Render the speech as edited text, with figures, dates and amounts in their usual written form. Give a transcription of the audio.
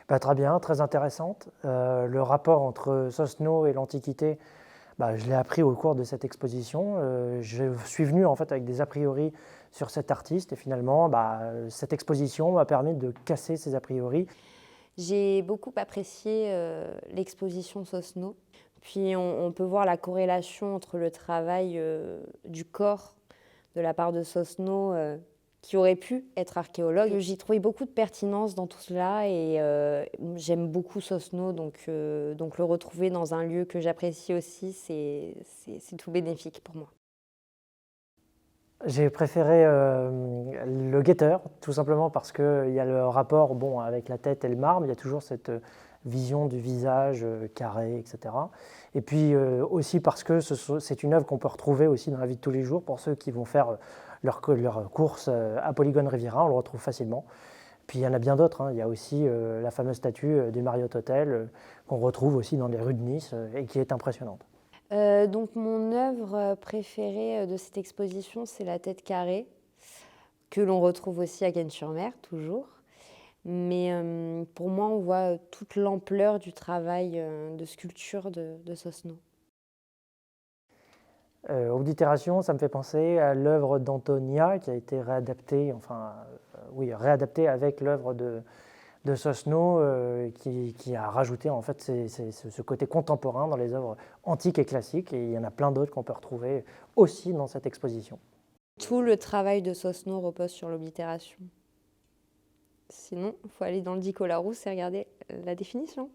Très bien, très intéressante. Le rapport entre Sosno et l'Antiquité, je l'ai appris au cours de cette exposition. Je suis venu en fait avec des a priori sur cet artiste et finalement, cette exposition m'a permis de casser ces a priori. J'ai beaucoup apprécié l'exposition Sosno. Puis on peut voir la corrélation entre le travail du corps de la part de Sosno, qui aurait pu être archéologue. J'ai trouvé beaucoup de pertinence dans tout cela et j'aime beaucoup Sosno, donc le retrouver dans un lieu que j'apprécie aussi, c'est tout bénéfique pour moi. J'ai préféré le guetteur, tout simplement parce qu'il y a le rapport avec la tête et le marbre, il y a toujours cette vision du visage carré, etc. Et puis aussi parce que c'est une œuvre qu'on peut retrouver aussi dans la vie de tous les jours pour ceux qui vont faire leur course à Polygone Riviera, on le retrouve facilement. Puis il y en a bien d'autres, hein. Il y a aussi la fameuse statue du Marriott Hotel qu'on retrouve aussi dans les rues de Nice et qui est impressionnante. Donc mon œuvre préférée de cette exposition, c'est la tête carrée, que l'on retrouve aussi à Cannes-sur-Mer, toujours. Mais pour moi, on voit toute l'ampleur du travail de sculpture de Sosno. Oblitération, ça me fait penser à l'œuvre d'Antonia qui a été réadaptée, oui, réadaptée avec l'œuvre de Sosno qui a rajouté en fait ce côté contemporain dans les œuvres antiques et classiques. Et il y en a plein d'autres qu'on peut retrouver aussi dans cette exposition. Tout le travail de Sosno repose sur l'oblitération. Sinon, il faut aller dans le Dico Larousse et regarder la définition.